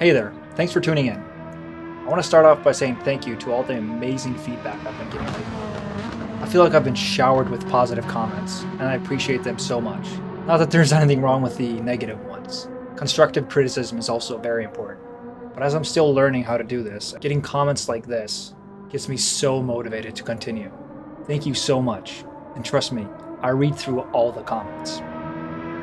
Hey there, thanks for tuning in. I want to start off by saying thank you to all the amazing feedback I've been getting lately. I feel like I've been showered with positive comments, and I appreciate them so much. Not that there's anything wrong with the negative ones. Constructive criticism is also very important. But as I'm still learning how to do this, getting comments like this gets me so motivated to continue. Thank you so much, and trust me, I read through all the comments.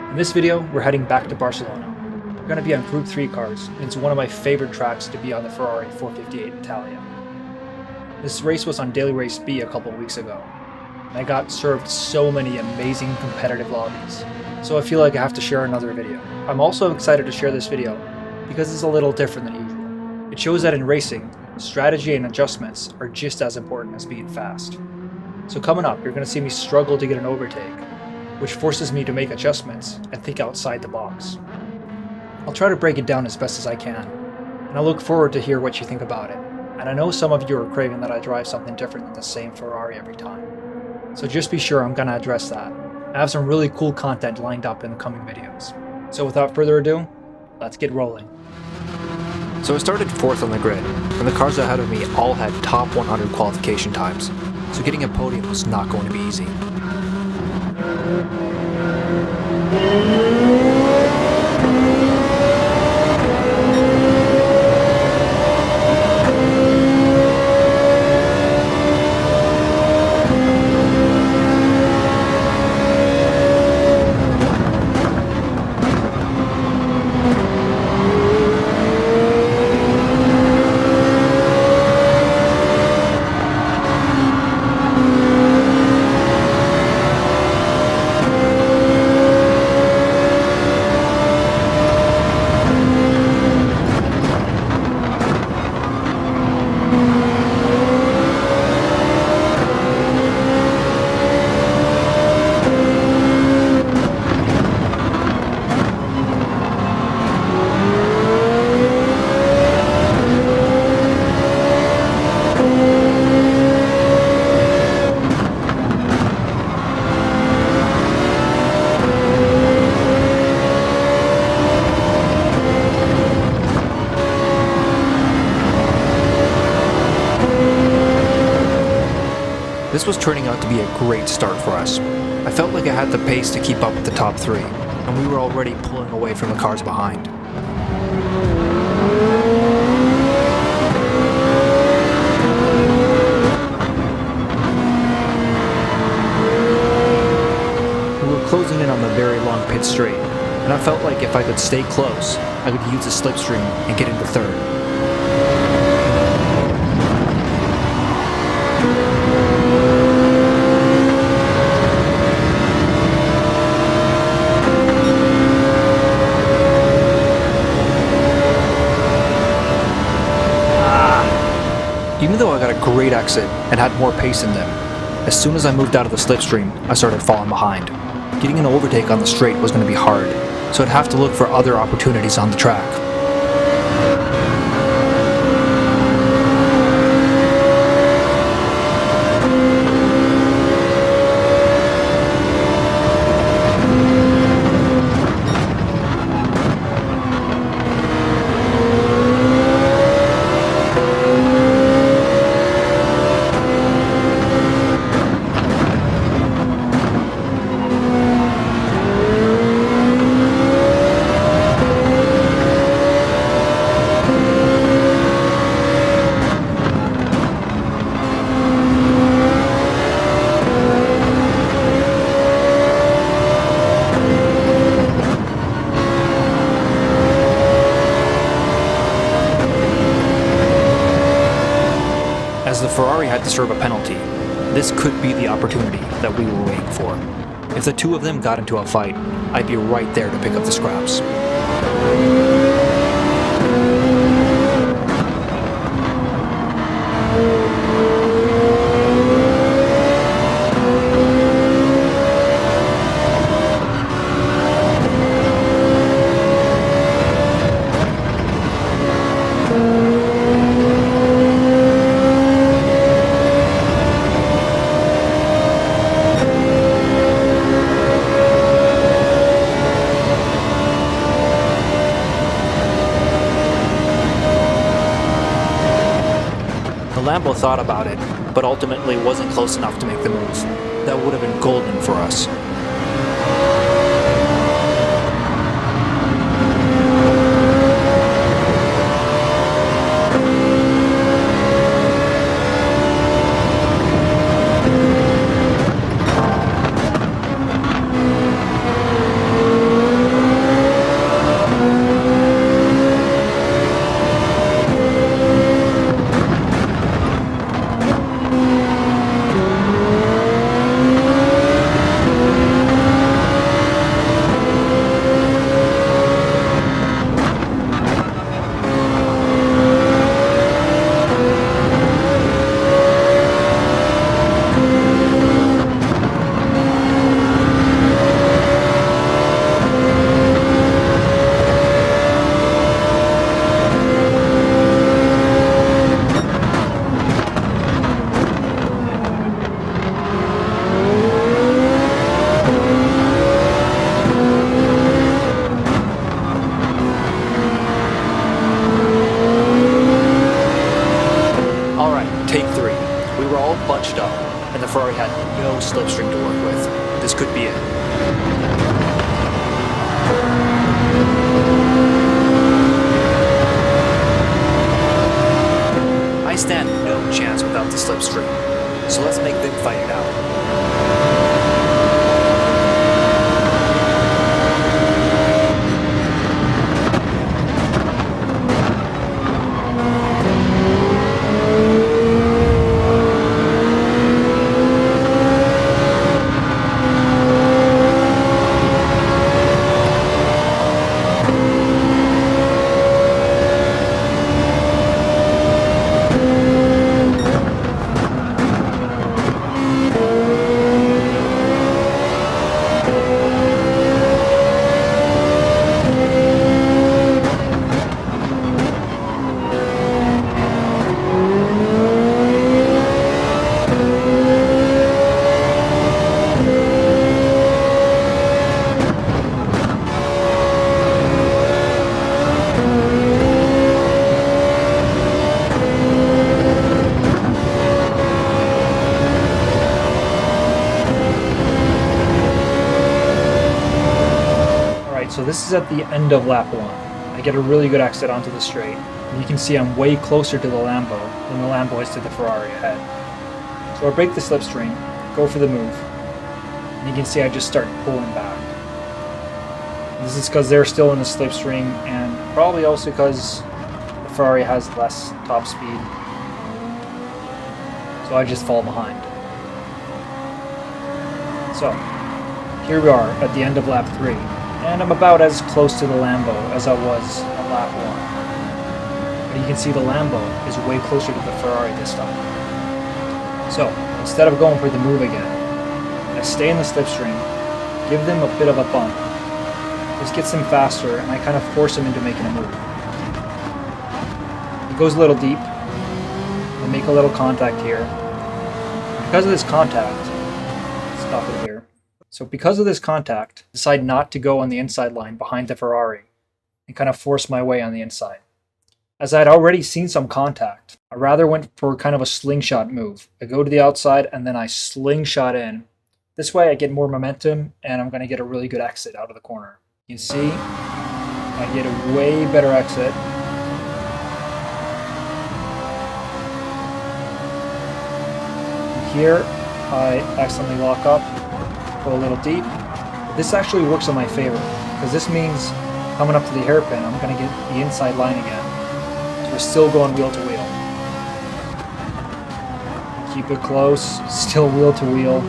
In this video, we're heading back to Barcelona. We're going to be on Group 3 cars, and it's one of my favorite tracks to be on the Ferrari 458 Italia. This race was on Daily Race B a couple weeks ago, and I got served so many amazing competitive lobbies, so I feel like I have to share another video. I'm also excited to share this video because it's a little different than usual. It shows that in racing, strategy and adjustments are just as important as being fast. So coming up, you're going to see me struggle to get an overtake, which forces me to make adjustments and think outside the box. I'll try to break it down as best as I can, and I look forward to hear what you think about it. And I know some of you are craving that I drive something different than the same Ferrari every time. So just be sure I'm gonna address that. I have some really cool content lined up in the coming videos. So without further ado, let's get rolling. So I started 4th on the grid, and the cars ahead of me all had top 100 qualification times, so getting a podium was not going to be easy. This was turning out to be a great start for us. I felt like I had the pace to keep up with the top 3, and we were already pulling away from the cars behind. We were closing in on the very long pit straight, and I felt like if I could stay close, I could use the slipstream and get into 3rd. Even though I got a great exit and had more pace than them, as soon as I moved out of the slipstream, I started falling behind. Getting an overtake on the straight was going to be hard, so I'd have to look for other opportunities on the track. As the Ferrari had to serve a penalty, this could be the opportunity that we were waiting for. If the two of them got into a fight, I'd be right there to pick up the scraps. Lambo thought about it, but ultimately wasn't close enough to make the move. That would have been golden for us. Take 3. We were all bunched up, and the Ferrari had no slipstream to work with. This could be it. I stand no chance without the slipstream, so let's make them fight it out. So this is at the end of lap 1. I get a really good exit onto the straight, and you can see I'm way closer to the Lambo than the Lambo is to the Ferrari ahead. So I break the slipstream, go for the move, and you can see I just start pulling back. This is because they're still in the slipstream, and probably also because the Ferrari has less top speed. So I just fall behind. So here we are at the end of lap 3. And I'm about as close to the Lambo as I was on lap 1. But you can see the Lambo is way closer to the Ferrari this time. So, instead of going for the move again, I stay in the slipstream, give them a bit of a bump. This gets them faster, and I kind of force them into making a move. It goes a little deep. I make a little contact here. Because of this contact, stop it here. So because of this contact, I decide not to go on the inside line behind the Ferrari and kind of force my way on the inside. As I had already seen some contact, I rather went for kind of a slingshot move. I go to the outside and then I slingshot in. This way I get more momentum and I'm going to get a really good exit out of the corner. You can see I get a way better exit. Here I accidentally lock up. Go a little deep. This actually works in my favor because this means coming up to the hairpin I'm going to get the inside line again. So we're still going wheel to wheel. Keep it close, still wheel to wheel.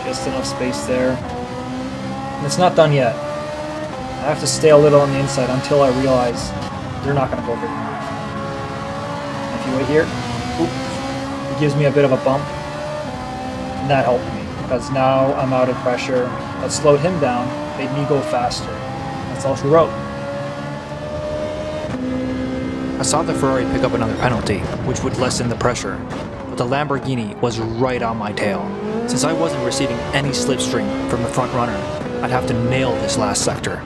Just enough space there. And it's not done yet. I have to stay a little on the inside until I realize they're not going to go for the move. If you wait here, it gives me a bit of a bump. And that helped me. Because now I'm out of pressure. That slowed him down, made me go faster. That's all she wrote. I saw the Ferrari pick up another penalty, which would lessen the pressure, but the Lamborghini was right on my tail. Since I wasn't receiving any slipstream from the front runner, I'd have to nail this last sector.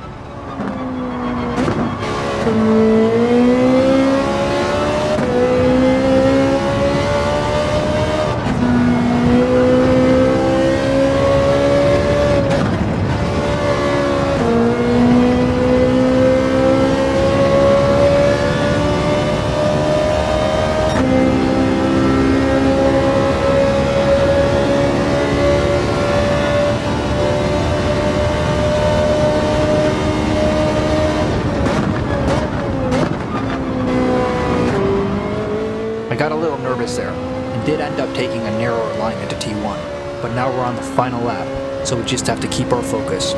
got a little nervous there, and did end up taking a narrower line into T1, but now we're on the final lap, so we just have to keep our focus.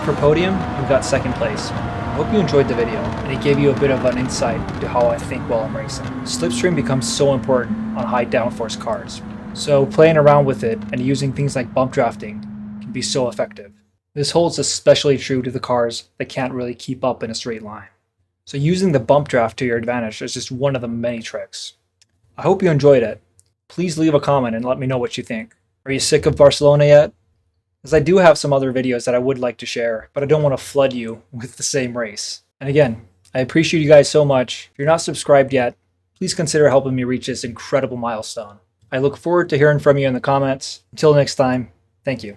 For podium, we got second place. I hope you enjoyed the video, and it gave you a bit of an insight into how I think while I'm racing. Slipstream becomes so important on high downforce cars, so playing around with it and using things like bump drafting can be so effective. This holds especially true to the cars that can't really keep up in a straight line. So using the bump draft to your advantage is just one of the many tricks. I hope you enjoyed it. Please leave a comment and let me know what you think. Are you sick of Barcelona yet? As I do have some other videos that I would like to share, but I don't want to flood you with the same race. And again, I appreciate you guys so much. If you're not subscribed yet, please consider helping me reach this incredible milestone. I look forward to hearing from you in the comments. Until next time, thank you.